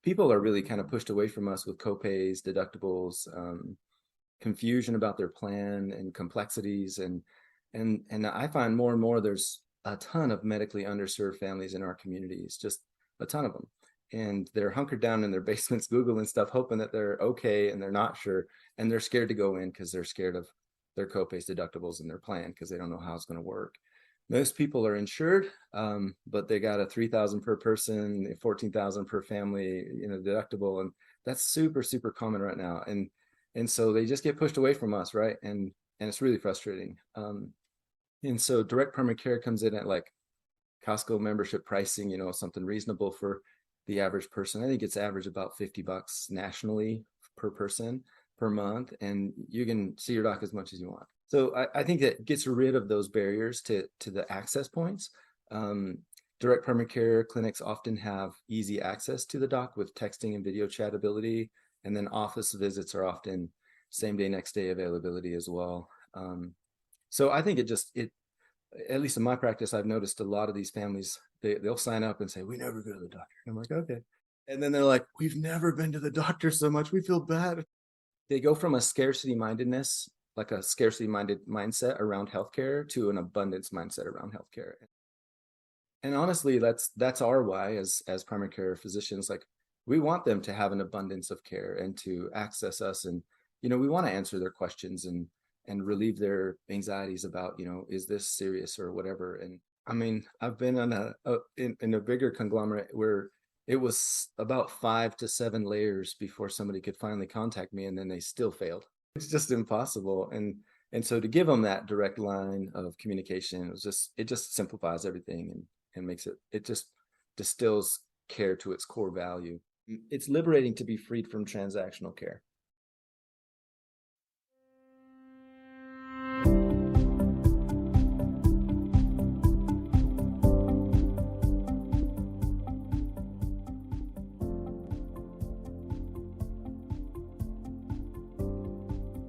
people are really kind of pushed away from us with copays, deductibles, confusion about their plan and complexities. And I find more and more there's a ton of medically underserved families in our communities, just a ton of them. And they're hunkered down in their basements, Googling stuff, hoping that they're okay, and they're not sure. And they're scared to go in because they're scared of their copays, deductibles, and their plan because they don't know how it's going to work. Most people are insured, but they got a $3,000 per person, $14,000 per family, deductible, and that's super, super common right now. And so they just get pushed away from us, right? And it's really frustrating. And so direct primary care comes in at like Costco membership pricing, something reasonable for the average person. I think it's average about $50 nationally per person per month, and you can see your doc as much as you want. So I think that gets rid of those barriers to the access points. Direct primary care clinics often have easy access to the doc with texting and video chat ability, and then office visits are often same day, next day availability as well. So I think it at least in my practice, I've noticed a lot of these families, they'll sign up and say, we never go to the doctor. I'm like, okay. And then they're like, we've never been to the doctor so much, we feel bad. They go from a scarcity mindedness, like a scarcity minded mindset around healthcare, to an abundance mindset around healthcare. And honestly, that's our why as primary care physicians. Like, we want them to have an abundance of care and to access us. And, we want to answer their questions and relieve their anxieties about, is this serious or whatever. And I mean, I've been on in a bigger conglomerate where it was about 5 to 7 layers before somebody could finally contact me, and then they still failed. It's just impossible. And so to give them that direct line of communication, it just simplifies everything and makes it just distills care to its core value. It's liberating to be freed from transactional care.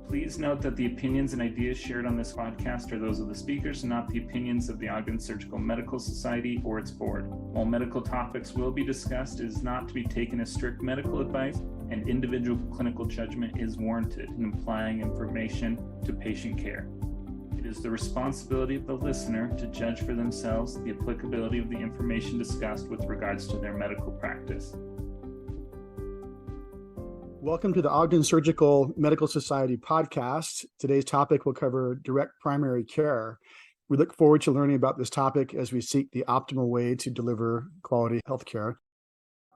Please note that the opinions and ideas shared on this podcast are those of the speakers and not the opinions of the Ogden Surgical Medical Society or its board. While medical topics will be discussed, it is not to be taken as strict medical advice, and individual clinical judgment is warranted in applying information to patient care. It is the responsibility of the listener to judge for themselves the applicability of the information discussed with regards to their medical practice. Welcome to the Ogden Surgical Medical Society podcast. Today's topic will cover direct primary care. We look forward to learning about this topic as we seek the optimal way to deliver quality healthcare.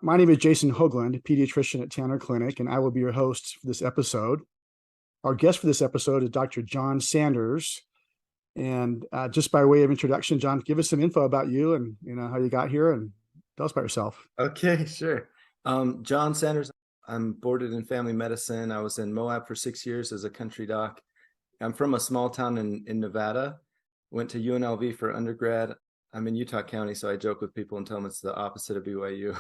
My name is Jason Hoagland, pediatrician at Tanner Clinic, and I will be your host for this episode. Our guest for this episode is Dr. John Sanders. And just by way of introduction, John, give us some info about you and how you got here, and tell us about yourself. Okay, sure. John Sanders. I'm boarded in family medicine. I was in Moab for 6 years as a country doc. I'm from a small town in Nevada. Went to UNLV for undergrad. I'm in Utah County, so I joke with people and tell them it's the opposite of BYU.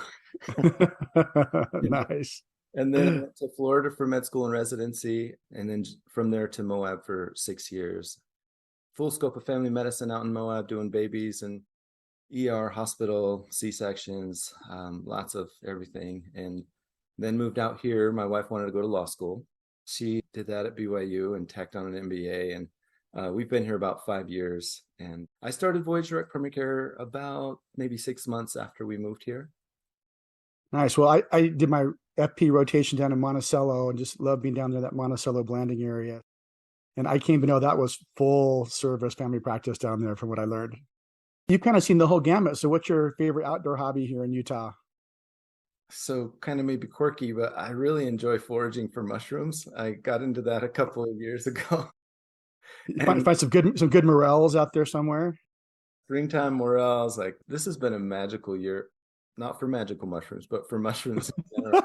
Nice. And then I went to Florida for med school and residency, and then from there to Moab for 6 years. Full scope of family medicine out in Moab, doing babies and ER, hospital, C-sections, lots of everything. And then moved out here. My wife wanted to go to law school. She did that at BYU and tacked on an MBA. And we've been here about 5 years. And I started Voyage Direct Primary Care about maybe 6 months after we moved here. Nice. Well, I did my FP rotation down in Monticello and just love being down there, that Monticello Blanding area. And I came to know that was full service family practice down there from what I learned. You've kind of seen the whole gamut. So what's your favorite outdoor hobby here in Utah? So kind of maybe quirky, but I really enjoy foraging for mushrooms. I got into that a couple of years ago. Find some good morels out there somewhere. Springtime morels, like this has been a magical year, not for magical mushrooms, but for mushrooms in general.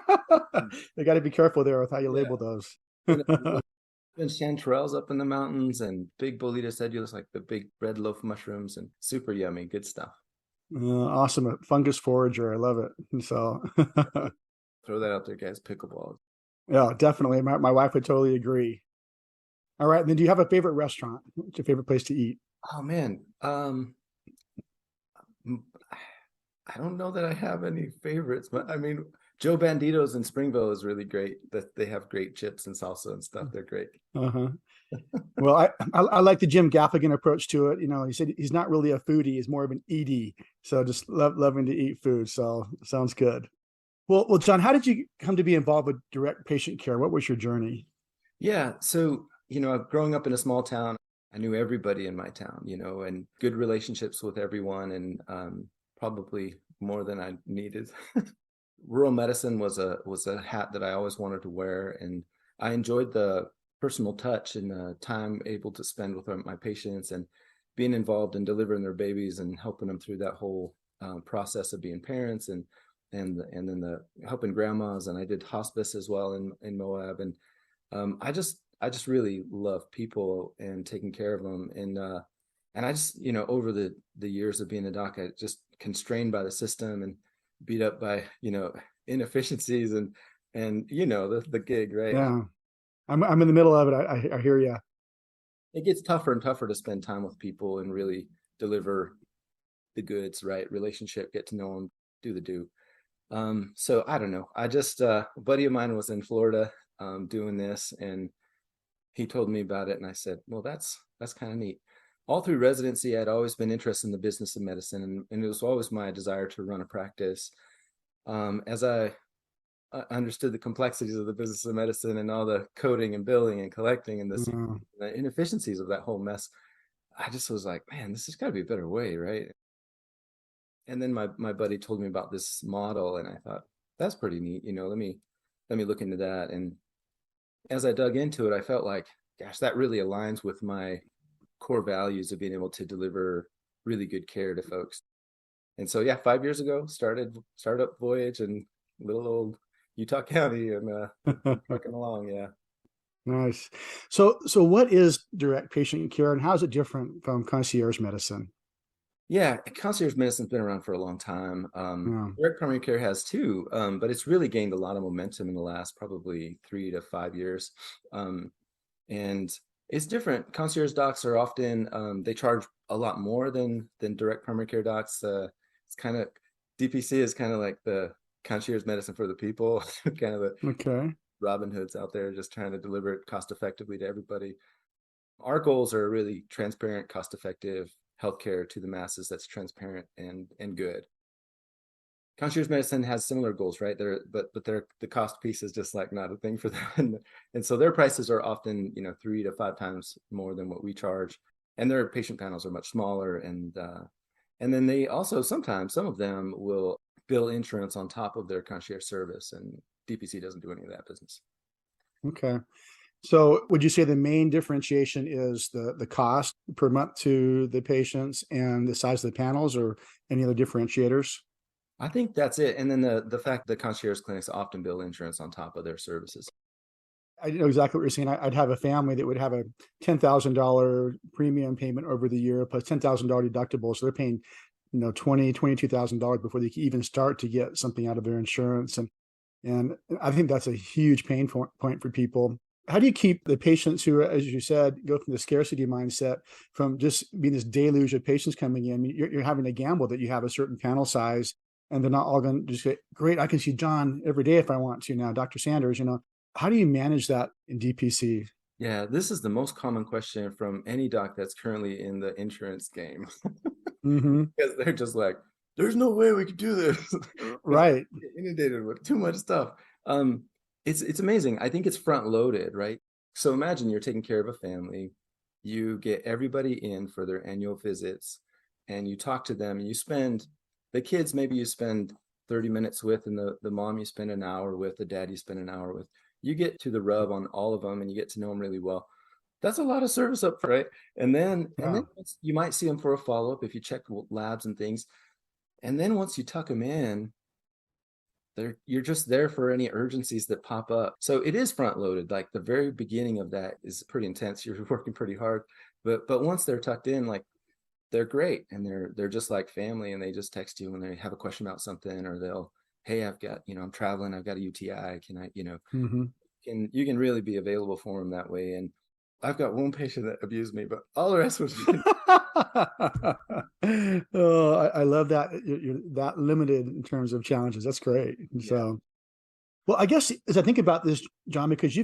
You got to be careful there with how you label those. And chanterelles up in the mountains and big Boleta sedulus, like the big red loaf mushrooms, and super yummy, good stuff. Awesome. A fungus forager. I love it. So throw that out there, guys. Pickleball. Yeah, definitely. My wife would totally agree. All right. And then do you have a favorite restaurant? What's your favorite place to eat? Oh, man. I don't know that I have any favorites, but I mean, Joe Bandito's in Springville is really great. That they have great chips and salsa and stuff. They're great. Uh-huh. Well, I like the Jim Gaffigan approach to it. He said he's not really a foodie; he's more of an ED. So just loving to eat food. So sounds good. Well, John, how did you come to be involved with direct patient care? What was your journey? Yeah. So, growing up in a small town, I knew everybody in my town, and good relationships with everyone, and probably more than I needed. Rural medicine was a hat that I always wanted to wear, and I enjoyed the personal touch and the time able to spend with my patients and being involved in delivering their babies and helping them through that whole process of being parents and then the helping grandmas. And I did hospice as well in Moab, and I just really love people and taking care of them. And I just, over the years of being a doc, I just constrained by the system and beat up by, inefficiencies and the gig, right? Yeah, I'm in the middle of it. I hear you. It gets tougher and tougher to spend time with people and really deliver the goods, right? Relationship, get to know them, do the do. So I don't know. I just a buddy of mine was in Florida doing this, and he told me about it, and I said, well, that's kind of neat. All through residency, I'd always been interested in the business of medicine, and it was always my desire to run a practice. As I understood the complexities of the business of medicine and all the coding and billing and collecting and the inefficiencies of that whole mess, I just was like, man, this has got to be a better way, right? And then my buddy told me about this model, and I thought, that's pretty neat. Let me look into that. And as I dug into it, I felt like, gosh, that really aligns with my core values of being able to deliver really good care to folks. And so, 5 years ago, started up Voyage in little old Utah County, and trucking along. Yeah. Nice. So what is direct patient care, and how is it different from concierge medicine? Yeah, concierge medicine's been around for a long time. Direct primary care has too, but it's really gained a lot of momentum in the last probably 3 to 5 years. And it's different. Concierge docs are often they charge a lot more than direct primary care docs. It's kind of DPC is kind of like the concierge medicine for the people, kind of the Robin Hoods out there just trying to deliver it cost effectively to everybody. Our goals are really transparent, cost effective healthcare to the masses that's transparent and good. Concierge medicine has similar goals, right? But the cost piece is just like not a thing for them, and so their prices are often 3 to 5 times more than what we charge, and their patient panels are much smaller, and then they also sometimes some of them will bill insurance on top of their concierge service, and DPC doesn't do any of that business. Okay. So would you say the main differentiation is the cost per month to the patients and the size of the panels, or any other differentiators? I think that's it. And then the fact that concierge clinics often bill insurance on top of their services. I know exactly what you're saying. I'd have a family that would have a $10,000 premium payment over the year plus $10,000 deductible. So they're paying, $22,000 before they can even start to get something out of their insurance. And I think that's a huge pain point for people. How do you keep the patients who, as you said, go from the scarcity mindset from just being this deluge of patients coming in? You're having to gamble that you have a certain panel size, and they're not all going to just say, great, I can see John every day if I want to now, Dr. Sanders. How do you manage that in DPC? Yeah, this is the most common question from any doc that's currently in the insurance game. Because they're just like, there's no way we could do this. Right. Inundated with too much stuff. It's amazing. I think it's front loaded, right? So imagine you're taking care of a family, you get everybody in for their annual visits, and you talk to them, and you spend the kids, maybe you spend 30 minutes with, and the mom you spend an hour with, the dad you spend an hour with. You get to the rub on all of them, and you get to know them really well. That's a lot of service up front, right? And then you might see them for a follow-up if you check labs and things. And then once you tuck them in, you're just there for any urgencies that pop up. So it is front loaded. Like the very beginning of that is pretty intense. You're working pretty hard, but once they're tucked in, like they're great, and they're just like family, and they just text you when they have a question about something, or they'll, hey, I've got, I'm traveling, I've got a UTI. Can I, you can really be available for them that way. And I've got one patient that abused me, but all the rest was Oh, I love that you're that limited in terms of challenges. That's great. Yeah. So Well, I guess as I think about this, John, because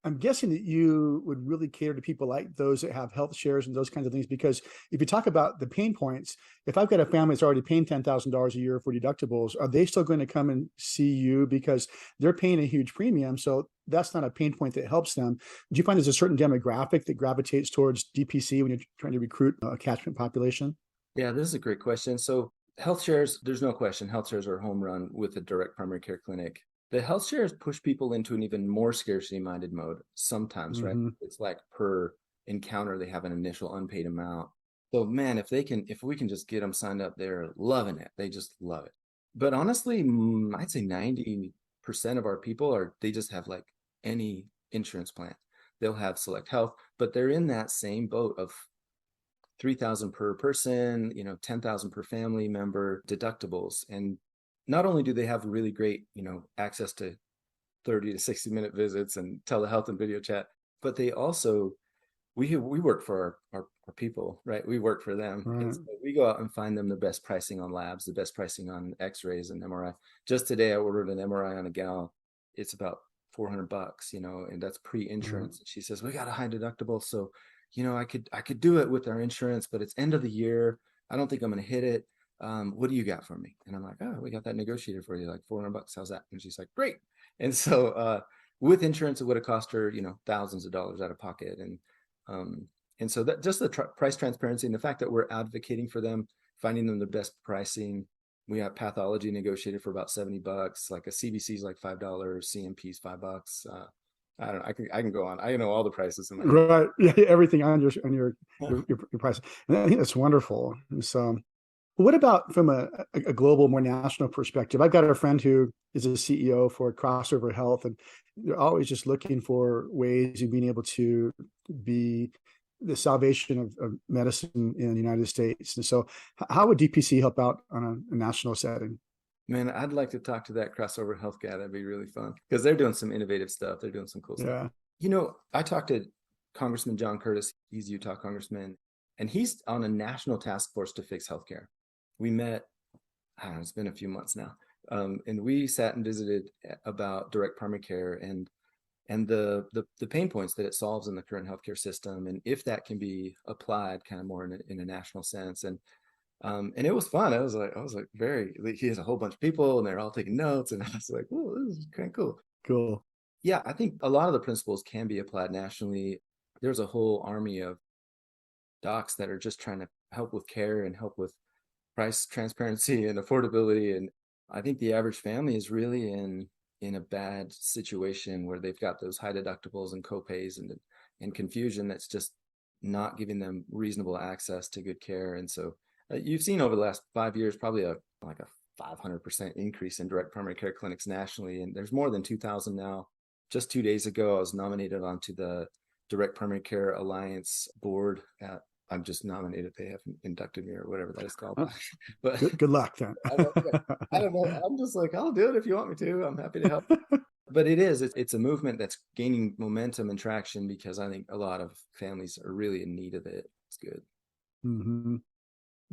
I'm guessing that you would really cater to people like those that have health shares and those kinds of things. Because if you talk about the pain points, if I've got a family that's already paying $10,000 a year for deductibles, are they still going to come and see you because they're paying a huge premium? So that's not a pain point that helps them. Do you find there's a certain demographic that gravitates towards DPC when you're trying to recruit a catchment population? Yeah, this is a great question. So health shares, there's no question, health shares are a home run with a direct primary care clinic. The health shares push people into an even more scarcity minded mode sometimes, right? It's like per encounter, they have an initial unpaid amount. So man, if we can just get them signed up, they're loving it. They just love it. But honestly, I'd say 90% of our people they just have like any insurance plan. They'll have Select Health, but they're in that same boat of 3,000 per person, 10,000 per family member deductibles. And not only do they have really great, access to 30 to 60-minute visits and telehealth and video chat, but they also, we work for our people, right? We work for them. Right. And so we go out and find them the best pricing on labs, the best pricing on x-rays and MRI. Just today, I ordered an MRI on a gal. It's about $400, and that's pre-insurance. She says, we got a high deductible. So, I could do it with our insurance, but it's end of the year. I don't think I'm going to hit it. What do you got for me? And I'm like, oh, we got that negotiated for you, like $400. How's that? And she's like, great. And so, with insurance, it would have cost her, thousands of dollars out of pocket. And so that just the price transparency and the fact that we're advocating for them, finding them the best pricing. We have pathology negotiated for about $70, like a CBC is like $5, CMP is $5. I don't know. I can go on. I know all the prices in my head. Right. Yeah, everything on your price. And I think that's wonderful. And so, what about from a global, more national perspective? I've got a friend who is a CEO for Crossover Health, and they're always just looking for ways of being able to be the salvation of medicine in the United States. And so, how would DPC help out on a national setting? Man, I'd like to talk to that Crossover Health guy. That'd be really fun because they're doing some innovative stuff. They're doing some cool stuff. I talked to Congressman John Curtis. He's Utah congressman, and he's on a national task force to fix healthcare. We met, I don't know, it's been a few months now. And we sat and visited about direct primary care and the pain points that it solves in the current healthcare system, and if that can be applied kind of more in a national sense. And it was fun. I was like, he has a whole bunch of people and they're all taking notes. And I was like, oh, this is kind of cool. Cool. Yeah, I think a lot of the principles can be applied nationally. There's a whole army of docs that are just trying to help with care and help with price transparency and affordability. And I think the average family is really in a bad situation where they've got those high deductibles and copays and confusion that's just not giving them reasonable access to good care. And so you've seen over the last 5 years, probably a 500% increase in direct primary care clinics nationally. And there's more than 2,000 now. Just 2 days ago, I was nominated onto the Direct Primary Care Alliance board. I'm just nominated. They haven't inducted me or whatever that is called. But good luck then. I don't know. I'm just like, I'll do it if you want me to. I'm happy to help. But it's a movement that's gaining momentum and traction because I think a lot of families are really in need of it. It's good. Mm-hmm.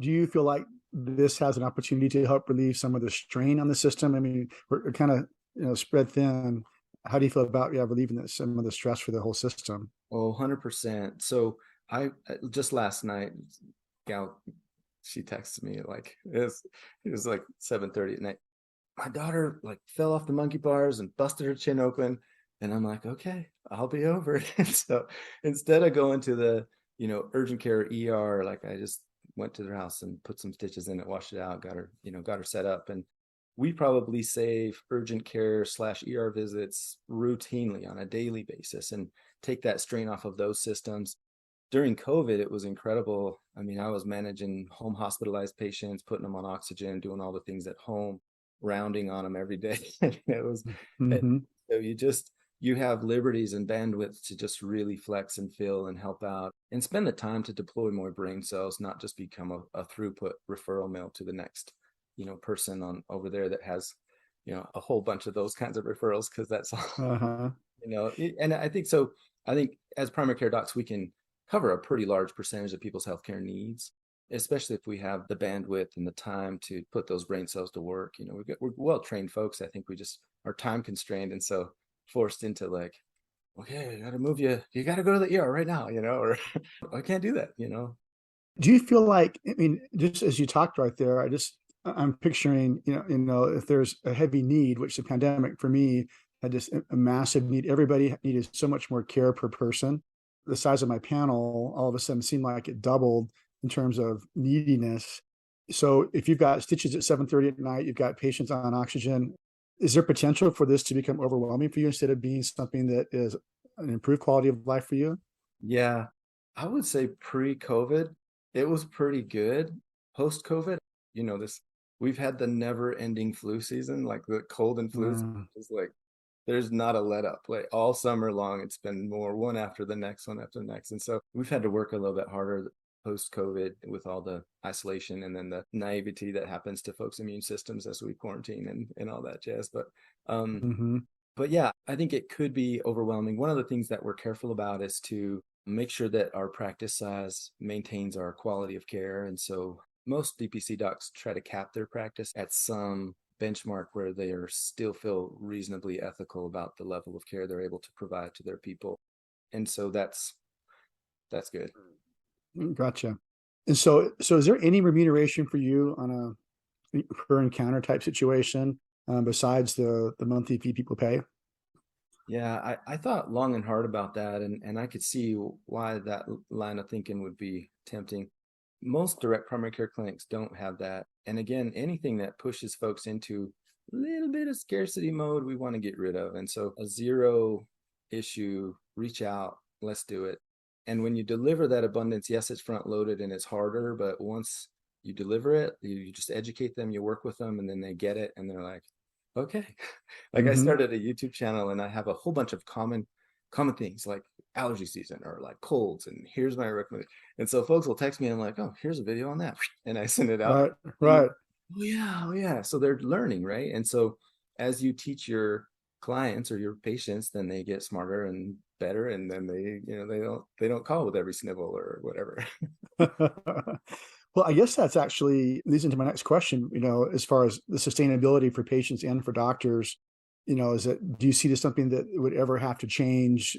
Do you feel like this has an opportunity to help relieve some of the strain on the system? I mean, we're kind of spread thin. How do you feel about relieving some of the stress for the whole system? Oh, 100%. So I just last night, gal, she texted me like it was like 7:30 at night. My daughter like fell off the monkey bars and busted her chin open, and I'm like, okay, I'll be over it. And so instead of going to the urgent care ER, like I just went to their house and put some stitches in it, washed it out, got her set up. And we probably save urgent care / ER visits routinely on a daily basis and take that strain off of those systems. During COVID, it was incredible. I mean, I was managing home hospitalized patients, putting them on oxygen, doing all the things at home, rounding on them every day. It was, so you have liberties and bandwidth to just really flex and fill and help out and spend the time to deploy more brain cells, not just become a throughput referral mill to the next, person on over there that has, a whole bunch of those kinds of referrals. Cause that's all, and I think so. I think as primary care docs, we can cover a pretty large percentage of people's healthcare needs, especially if we have the bandwidth and the time to put those brain cells to work. We're well-trained folks. I think we just are time constrained, and so forced into like, okay, I gotta move you. You gotta go to the ER right now, or I can't do that, Do you feel like, I mean, just as you talked right there, I'm picturing, if there's a heavy need, which the pandemic for me had just a massive need. Everybody needed so much more care per person. The size of my panel all of a sudden seemed like it doubled in terms of neediness. So if you've got stitches at 7:30 at night, you've got patients on oxygen, is there potential for this to become overwhelming for you instead of being something that is an improved quality of life for you? Yeah, I would say pre-COVID, it was pretty good. Post-COVID, this we've had the never-ending flu season, like the cold and flu season is like there's not a let up. Like all summer long, it's been more one after the next, one after the next. And so we've had to work a little bit harder post-COVID with all the isolation and then the naivety that happens to folks' immune systems as we quarantine and all that jazz. Mm-hmm. But yeah, I think it could be overwhelming. One of the things that we're careful about is to make sure that our practice size maintains our quality of care. And so most DPC docs try to cap their practice at some benchmark where they are still feel reasonably ethical about the level of care they're able to provide to their people. And so that's good. Gotcha. And so is there any remuneration for you on a per encounter type situation besides the monthly fee people pay? Yeah, I thought long and hard about that, and I could see why that line of thinking would be tempting. Most direct primary care clinics don't have that. And again, anything that pushes folks into a little bit of scarcity mode, we want to get rid of. And so a zero issue, reach out, let's do it. And when you deliver that abundance, yes, it's front loaded and it's harder, but once you deliver it, you just educate them, you work with them, and then they get it and they're like, okay. Like I started a YouTube channel and I have a whole bunch of common things like allergy season or like colds, and here's my recommendation. And so folks will text me and I'm like, oh, here's a video on that. And I send it out. Right. Oh yeah. So they're learning, right? And so as you teach your clients or your patients, then they get smarter and better, and then they don't call with every snivel or whatever. Well, I guess that's actually leads into my next question, as far as the sustainability for patients and for doctors, is that, do you see this something that would ever have to change,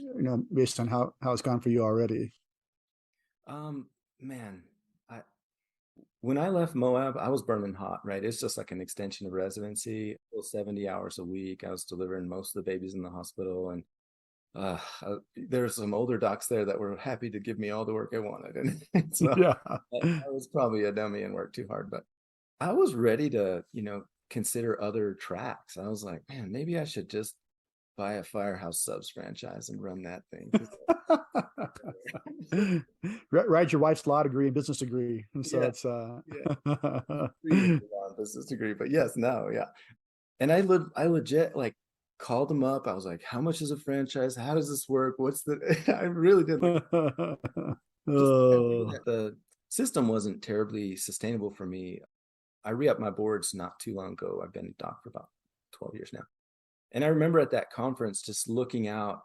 based on how it's gone for you already? Man, when I left Moab, I was burning hot, right? It's just like an extension of residency, 70 hours a week. I was delivering most of the babies in the hospital, and there's some older docs there that were happy to give me all the work I wanted. And so Yeah. I was probably a dummy and worked too hard, but I was ready to, consider other tracks. I was like, man, maybe I should just buy a Firehouse Subs franchise and run that thing. Write your wife's law degree and business degree. And so it's business degree, but yes, no, yeah. And I legit like called them up. I was like, how much is a franchise? How does this work? What's the I really did the system wasn't terribly sustainable for me. I re-upped my boards not too long ago. I've been a doc for about 12 years now. And I remember at that conference just looking out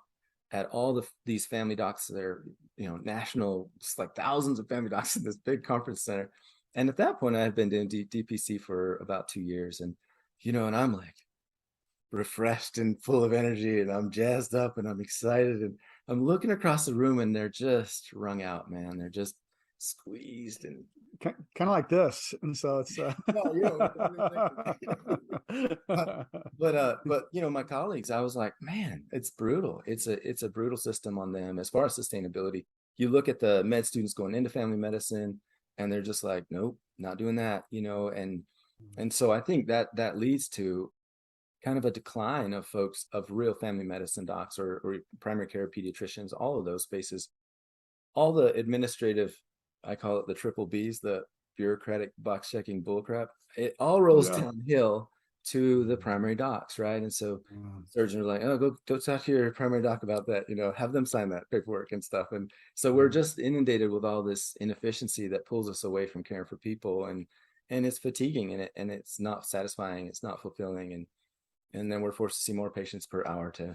at all these family docs there, national, just like thousands of family docs in this big conference center. And at that point, I had been doing DPC for about 2 years. And, and I'm like refreshed and full of energy, and I'm jazzed up and I'm excited. And I'm looking across the room and they're just wrung out, man. They're just squeezed and kind of like this. And so it's but my colleagues, I was like, man, it's brutal. It's a brutal system on them as far as sustainability. You look at the med students going into family medicine and they're just like, nope, not doing that, and so I think that leads to kind of a decline of folks, of real family medicine docs or primary care pediatricians, all of those spaces. All the administrative, I call it the triple Bs, the bureaucratic box checking bullcrap, it all rolls downhill to the primary docs, right? And so surgeons are like, oh, go talk to your primary doc about that, have them sign that paperwork and stuff. And so we're just inundated with all this inefficiency that pulls us away from caring for people, and it's fatiguing, and it's not satisfying, it's not fulfilling, and then we're forced to see more patients per hour to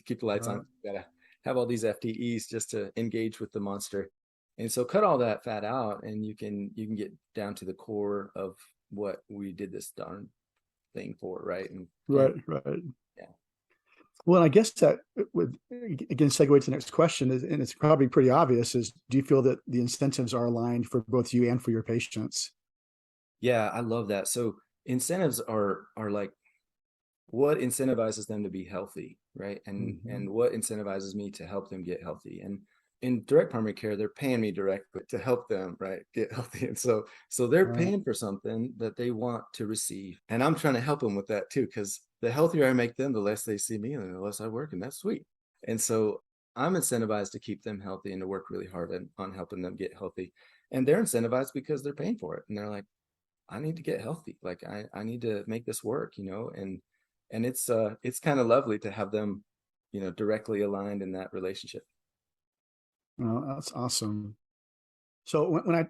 keep the lights on. You gotta have all these FTEs just to engage with the monster. And so cut all that fat out and you can get down to the core of what we did this darn thing for, right? Right. Yeah. Well, I guess that would again segue to the next question, and it's probably pretty obvious, is do you feel that the incentives are aligned for both you and for your patients? Yeah, I love that. So incentives are like what incentivizes them to be healthy, right? And what incentivizes me to help them get healthy. And in direct primary care, they're paying me directly to help them, right, get healthy. And so they're Right. paying for something that they want to receive. And I'm trying to help them with that too, because the healthier I make them, the less they see me and the less I work, and that's sweet. And so I'm incentivized to keep them healthy and to work really hard on helping them get healthy. And they're incentivized because they're paying for it. And they're like, I need to get healthy. Like I need to make this work, and it's kind of lovely to have them, directly aligned in that relationship. Well, that's awesome. So when I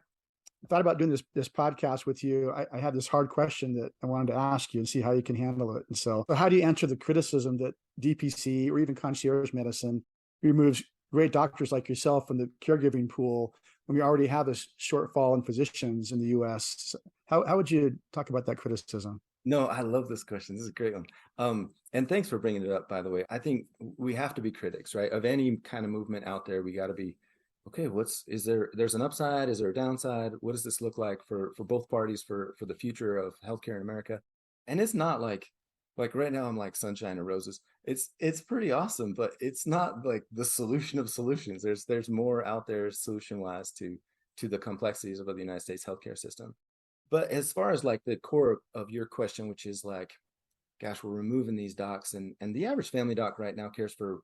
thought about doing this podcast with you, I had this hard question that I wanted to ask you and see how you can handle it. And so how do you answer the criticism that DPC or even concierge medicine removes great doctors like yourself from the caregiving pool when we already have this shortfall in physicians in the U.S.? How would you talk about that criticism? No, I love this question. This is a great one. And thanks for bringing it up, by the way. I think we have to be critics, right? Of any kind of movement out there, we got to be, okay, there's an upside? Is there a downside? What does this look like for both parties for the future of healthcare in America? And it's not like right now I'm like sunshine and roses. It's pretty awesome, but it's not like the solution of solutions. There's more out there solution wise to the complexities of the United States healthcare system. But as far as like the core of your question, which is like, gosh, we're removing these docs, and the average family doc right now cares for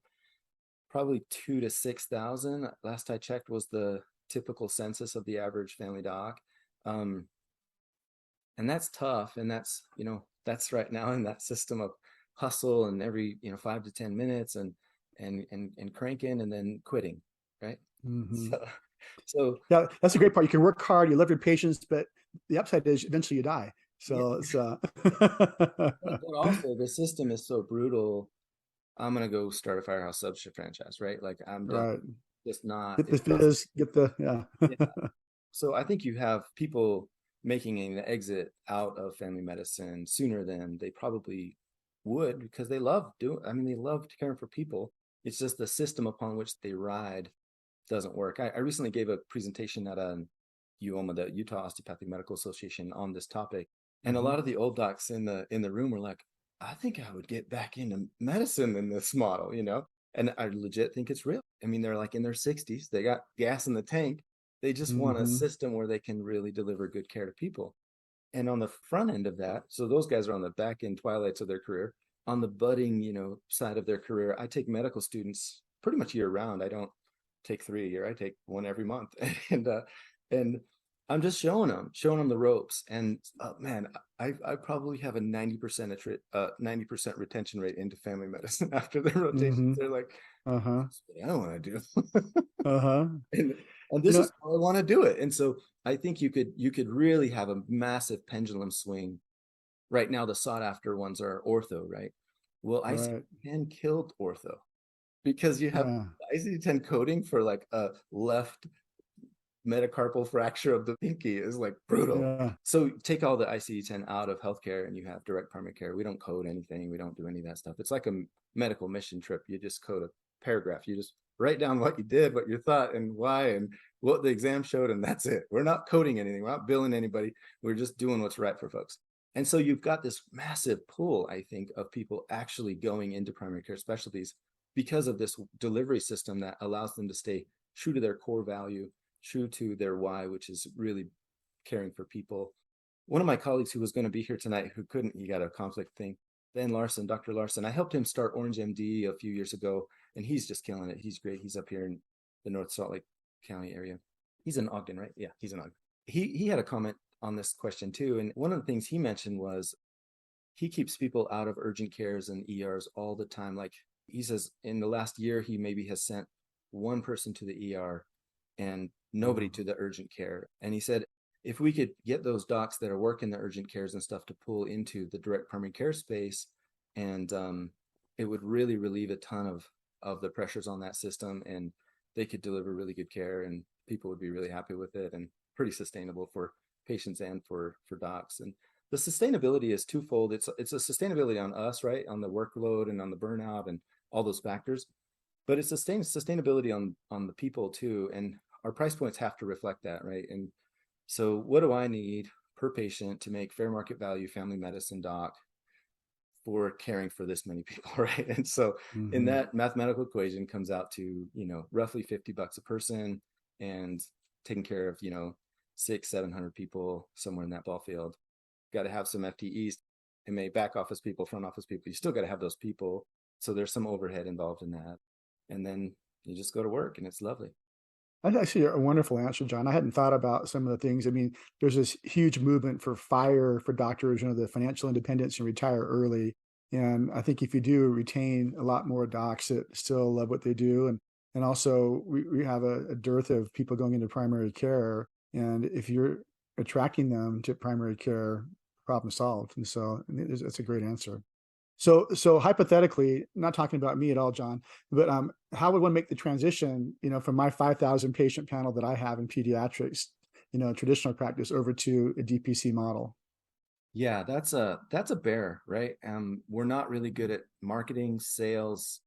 probably 2 to 6,000. Last I checked was the typical census of the average family doc. Um, and that's tough. And that's right now in that system of hustle and every, 5 to 10 minutes and cranking and then quitting. Right. Mm-hmm. So, so Yeah, that's a great part. You can work hard, you love your patients, but the upside is eventually you die. yeah, So it's but also the system is so brutal. I'm gonna go start a Firehouse Subs franchise, right? Like I'm done. right. Just not. Get the fizz, get the Yeah. So I think you have people making an exit out of family medicine sooner than they probably would because they love doing. I mean, they love caring for people. It's just the system upon which they ride doesn't work. I recently gave a presentation at UOMA, the Utah Osteopathic Medical Association, on this topic, and a Mhm. lot of the old docs in the room were like, "I think I would get back into medicine in this model," and I legit think it's real. I mean, they're like in their 60s, they got gas in the tank, they just want a Mhm. system where they can really deliver good care to people. And on the front end of that, so those guys are on the back end twilights of their career. On the budding, side of their career, I take medical students pretty much year round. I don't take 3 a year. I take one every month, and I'm just showing them the ropes. And man, I probably have a 90% retention rate into family medicine after their rotations. Mhm. They're like, Uh-huh. "This is what I don't want to do," Uh-huh. and You this know, is how I want to do it. And so I think you could really have a massive pendulum swing. Right now, the sought after ones are ortho, right? Well, right. ICD-10 killed ortho because you have Yeah. ICD-10 coding for like a left metacarpal fracture of the pinky is like brutal. Yeah. So take all the ICD-10 out of healthcare and you have direct primary care. We don't code anything. We don't do any of that stuff. It's like a medical mission trip. You just code a paragraph. You just write down what you did, what you thought, and why, and what the exam showed, and that's it. We're not coding anything. We're not billing anybody. We're just doing what's right for folks. And so you've got this massive pool, I think, of people actually going into primary care specialties because of this delivery system that allows them to stay true to their core value, true to their why, which is really caring for people. One of my colleagues who was going to be here tonight, who couldn't, he got a conflict thing, Ben Larson, Dr. Larson, I helped him start Orange MD a few years ago, and he's just killing it. He's great. He's up here in the North Salt Lake County area. He's in Ogden, right? Yeah, he's in Ogden. He had a comment on this question too, and one of the things he mentioned was he keeps people out of urgent cares and ERs all the time. Like he says, in the last year, he maybe has sent one person to the ER and nobody to the urgent care. And he said, if we could get those docs that are working the urgent cares and stuff to pull into the direct primary care space, and it would really relieve a ton of the pressures on that system, and they could deliver really good care, and people would be really happy with it, and pretty sustainable for patients and for docs. And the sustainability is twofold. It's a sustainability on us, right? On the workload and on the burnout and all those factors, but it's sustainability on the people too. And our price points have to reflect that, right? And so what do I need per patient to make fair market value family medicine doc for caring for this many people, right? And so in that mathematical equation comes out to, roughly $50 a person and taking care of, 600-700 people somewhere in that ball field. Got to have some FTEs, MA back office people, front office people. You still got to have those people. So there's some overhead involved in that. And then you just go to work and it's lovely. That's actually a wonderful answer, John. I hadn't thought about some of the things. I mean, there's this huge movement for FIRE for doctors, the financial independence and retire early. And I think if you do retain a lot more docs that still love what they do, and also we have a dearth of people going into primary care. And if you're attracting them to primary care, problem solved. And so that's a great answer. So hypothetically, not talking about me at all, John, but how would one make the transition, from my 5,000 patient panel that I have in pediatrics, traditional practice over to a DPC model? Yeah, that's a bear, right? We're not really good at marketing, sales,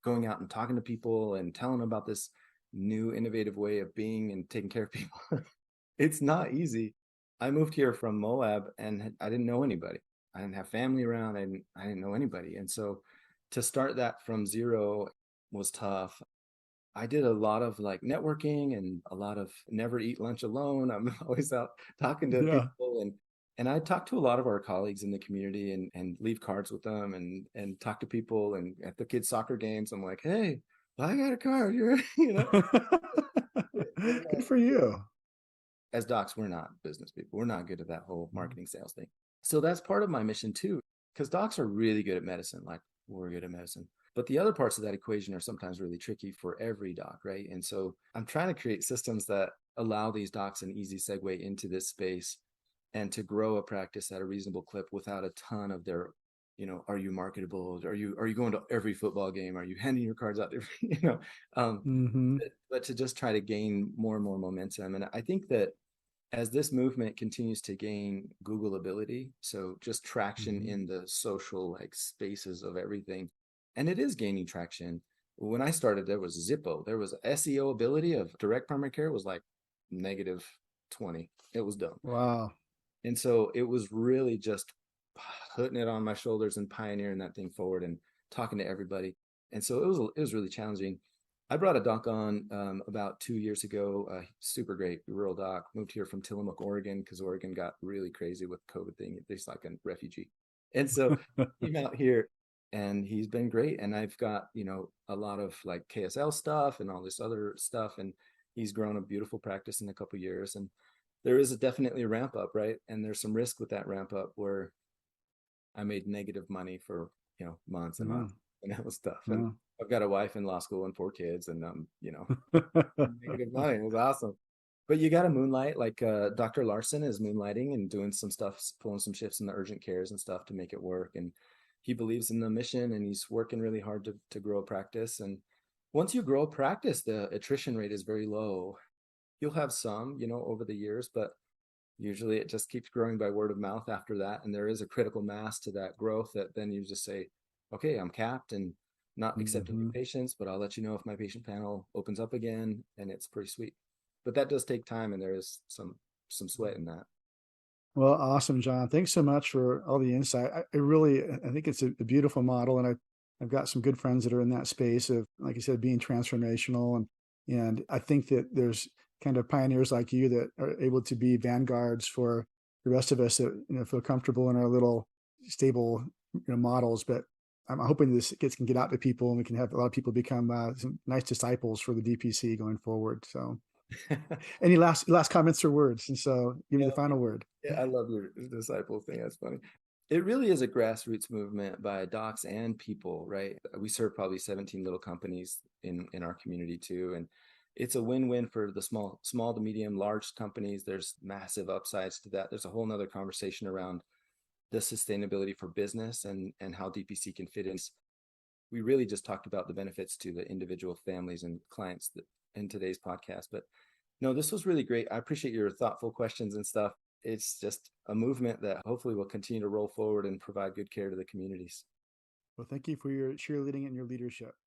going out and talking to people and telling them about this new innovative way of being and taking care of people. It's not easy. I moved here from Moab and I didn't know anybody. I didn't have family around. I didn't know anybody. And so to start that from zero was tough. I did a lot of like networking and a lot of never eat lunch alone. I'm always out talking to people and I talked to a lot of our colleagues in the community and leave cards with them and talk to people. And at the kids' soccer games, I'm like, hey, I got a card. You're, Good for you. As docs, we're not business people. We're not good at that whole marketing sales thing. So that's part of my mission too, because docs are really good at medicine, like we're good at medicine. But the other parts of that equation are sometimes really tricky for every doc, right? And so I'm trying to create systems that allow these docs an easy segue into this space and to grow a practice at a reasonable clip without a ton of their, are you marketable? Are you going to every football game? Are you handing your cards out there? But to just try to gain more and more momentum. And I think that as this movement continues to gain Googleability, so just traction in the social like spaces of everything, and it is gaining traction. When I started, there was Zippo. There was SEO ability of direct primary care was like -20. It was dumb. Wow. And so it was really just putting it on my shoulders and pioneering that thing forward and talking to everybody. And so it was really challenging. I brought a doc on about 2 years ago, super great rural doc, moved here from Tillamook, Oregon, because Oregon got really crazy with COVID thing. He's like a refugee. And so came out here and he's been great. And I've got, a lot of like KSL stuff and all this other stuff. And he's grown a beautiful practice in a couple of years. And there is definitely a ramp up, right? And there's some risk with that ramp up where I made negative money for, months and months. And that was tough. And I've got a wife in law school and 4 kids and, negative money. It was awesome. But you got to moonlight, like Dr. Larson is moonlighting and doing some stuff, pulling some shifts in the urgent cares and stuff to make it work. And he believes in the mission and he's working really hard to grow a practice. And once you grow a practice, the attrition rate is very low. You'll have some, over the years, but usually it just keeps growing by word of mouth after that. And there is a critical mass to that growth that then you just say, okay, I'm capped and not accepting new patients, but I'll let you know if my patient panel opens up again, and it's pretty sweet. But that does take time, and there is some sweat in that. Well, awesome, John. Thanks so much for all the insight. I think it's a beautiful model, and I've got some good friends that are in that space of, like I said, being transformational, and I think that there's kind of pioneers like you that are able to be vanguards for the rest of us that feel comfortable in our little stable models, but I'm hoping this can get out to people and we can have a lot of people become some nice disciples for the DPC going forward. So any last comments or words? And so give me the final word. Yeah, I love your disciple thing. That's funny. It really is a grassroots movement by docs and people, right? We serve probably 17 little companies in our community too. And it's a win-win for the small to medium, large companies. There's massive upsides to that. There's a whole nother conversation around the sustainability for business and how DPC can fit in. We really just talked about the benefits to the individual families and clients in today's podcast. But no, this was really great. I appreciate your thoughtful questions and stuff. it's just a movement that hopefully will continue to roll forward and provide good care to the communities. Well, thank you for your cheerleading and your leadership.